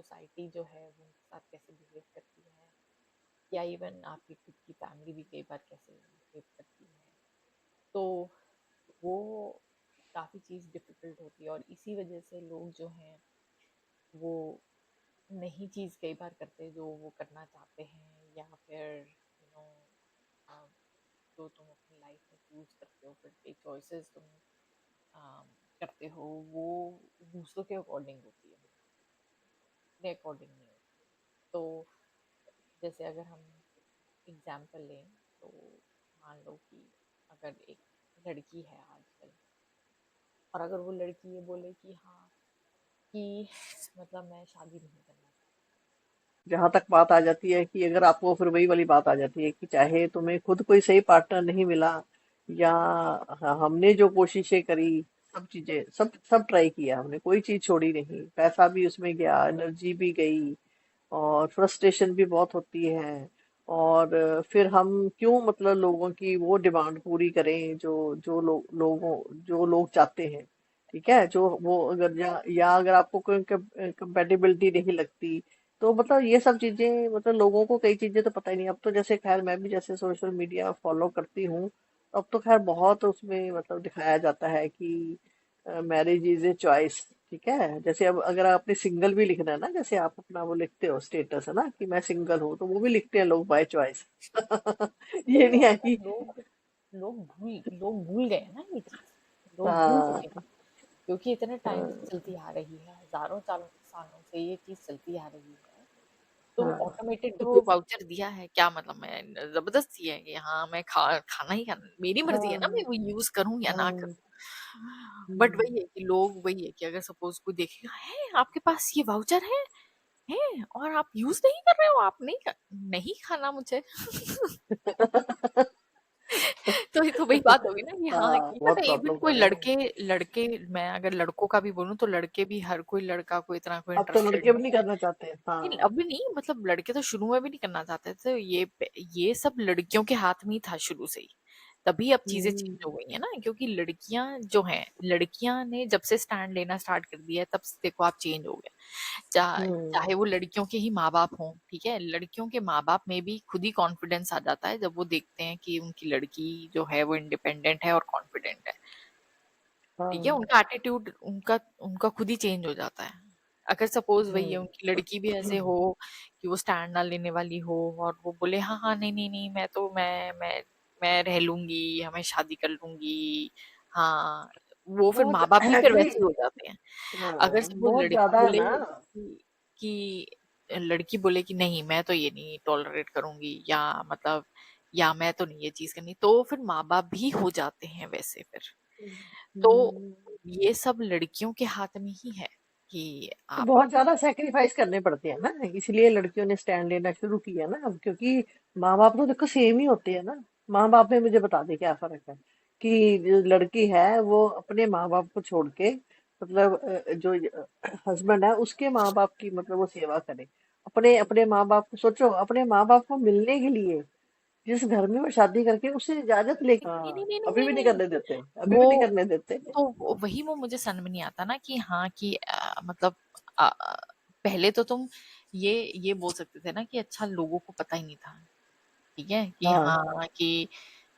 Society जो है वो उनके साथ कैसे बिहेव करती है, या इवन आपकी खुद की फैमिली भी कई बार कैसे बिहेव करती है। तो वो काफ़ी चीज़ डिफ़िकल्ट होती है, और इसी वजह से लोग जो हैं वो नई चीज़ कई बार करते हैं जो वो करना चाहते हैं, या फिर जो तुम अपनी लाइफ में चूज करते हो, फिर के चॉइसेस तुम करते हो, वो दूसरों के अकॉर्डिंग होती है, अपने अकॉर्डिंग नहीं होती। तो जैसे अगर हम एग्जाम्पल लें, तो मान लो कि अगर एक लड़की है आजकल, और अगर वो लड़की ये बोले कि हाँ, कि मतलब मैं शादी नहीं करना जहां तक बात आ जाती है कि अगर आपको फिर वही वाली बात आ जाती है कि चाहे तुम्हें खुद कोई सही पार्टनर नहीं मिला, या हमने जो कोशिशें करी, सब चीजें सब सब ट्राई किया हमने, कोई चीज छोड़ी नहीं, पैसा भी उसमें गया, एनर्जी भी गई, और फ्रस्ट्रेशन भी बहुत होती है। और फिर हम क्यों मतलब लोगों की वो डिमांड पूरी करें जो जो लोग चाहते हैं। ठीक है, जो वो अगर या अगर आपको कोई कंपेटिबिलिटी नहीं लगती, तो मतलब ये सब चीजें, मतलब लोगों को कई चीजें तो पता ही नहीं। अब तो जैसे खैर मैं भी जैसे सोशल मीडिया फॉलो करती हूँ, अब तो खैर बहुत उसमें मतलब दिखाया जाता है कि मैरिज इज ए चॉइस। ठीक है, जैसे अब अगर आपने सिंगल भी लिखना है ना, जैसे आप अपना वो लिखते हो स्टेटस है ना कि मैं सिंगल हूँ, तो वो भी लिखते हैं लोग बाय चॉइस। ये चाहिए। नहीं है मतलब कि लोग भूल गए हैं ना ये चीज, लोग भूल चुके हाँ, हैं, क्योंकि इतने टाइम से हाँ, चलती आ रही है, हजारों सालों से ये चीज चलती आ रही है। तो हाँ, ऑटोमेटेड वो वाउचर दिया है, क्या मतलब मैं जबरदस्ती है कि हाँ मैं खाना ही खाना, मेरी मर्जी है ना, मैं हाँ, वो यूज करूं या ना हाँ, करूं। बट हम्म। वही है कि लोग, वही है कि अगर सपोज कोई देखेगा है आपके पास ये वाउचर है और आप यूज नहीं कर रहे हो, आप नहीं खाना मुझे। तो ये तो वही बात होगी ना कि हाँ, हाँ, कि पता बहुत है इवन प्रॉब्लम कोई कर रहे हैं। लड़के लड़के मैं अगर लड़कों का भी बोलूं तो लड़के भी, हर कोई लड़का को इतना कोई अब तो इंटरेस्टेड लड़के भी नहीं नहीं है। करना चाहते। नहीं, हाँ। अभी नहीं, मतलब लड़के तो शुरू में भी नहीं करना चाहते थे, ये सब लड़कियों के हाथ में ही था शुरू से ही। तभी अब चीजें चेंज हो हम्म, गई है ना, क्योंकि लड़कियां जो हैं, लड़कियां ने जब से स्टैंड लेना स्टार्ट कर दिया है तब से देखो आप चेंज हो गए। चाहे हम्म, वो लड़कियों के ही माँ बाप हों, ठीक है, लड़कियों के माँ बाप में भी खुद ही कॉन्फिडेंस आ जाता है जब वो देखते हैं कि उनकी लड़की जो है वो इंडिपेंडेंट है और कॉन्फिडेंट है। ठीक है, हाँ, उनका एटीट्यूड, उनका उनका खुद ही चेंज हो जाता है। अगर सपोज वही है, हम्म, उनकी लड़की भी ऐसे हो कि वो स्टैंड ना लेने वाली हो, और वो बोले हाँ हाँ नहीं नहीं नहीं, मैं तो मैं रह लूंगी, हमें शादी कर लूंगी, हाँ, वो फिर बहुत माँ बाप भी फिर एक्चुअली, वैसे ही हो जाते हैं। अगर हाँ, सपोज बहुत लड़की ज्यादा है बोले ना। कि लड़की बोले कि नहीं मैं तो ये नहीं टॉलरेट करूंगी, या मतलब, या मैं तो नहीं ये चीज करनी, तो फिर माँ बाप भी हो जाते हैं वैसे फिर। तो हम्म, ये सब लड़कियों के हाथ में ही है कि तो आप बहुत ज्यादा सेक्रीफाइस करने पड़ते हैं ना, इसलिए लड़कियों ने स्टैंड लेना शुरू किया ना अब, क्योंकि माँ बाप तो देखो सेम ही होते हैं ना। माँ बाप में मुझे बता दे क्या फर्क है कि जो लड़की है वो अपने माँ बाप को छोड़ के, मतलब जो हस्बैंड है उसके माँ बाप की मतलब वो सेवा करे। अपने अपने माँ बाप को सोचो, अपने माँ बाप को मिलने के लिए जिस घर में वो शादी करके उससे इजाजत ले, नहीं हाँ, नहीं नहीं नहीं अभी नहीं भी नहीं नहीं, करने देते, अभी भी नहीं वो करने देते। तो वही वो मुझे समझ में नहीं आता ना कि हाँ, कि मतलब अ, पहले तो तुम ये बोल सकते थे ना कि अच्छा लोगों को पता ही नहीं था, ठीक है, कि हाँ। हाँ कि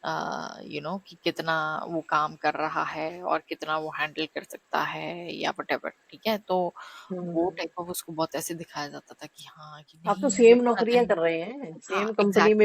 कि कितना वो काम कर रहा है और कितना वो हैंडल कर सकता है या वटेवर, ठीक है, तो वो हम्म। टाइप ऑफ उसको बहुत ऐसे दिखाया जाता था कि हाँ, कि आप तो नहीं वो सेम तो करना नौकरियां ही, कर रहे हैं, हाँ सेम कंपनी एग्जैक्टली, में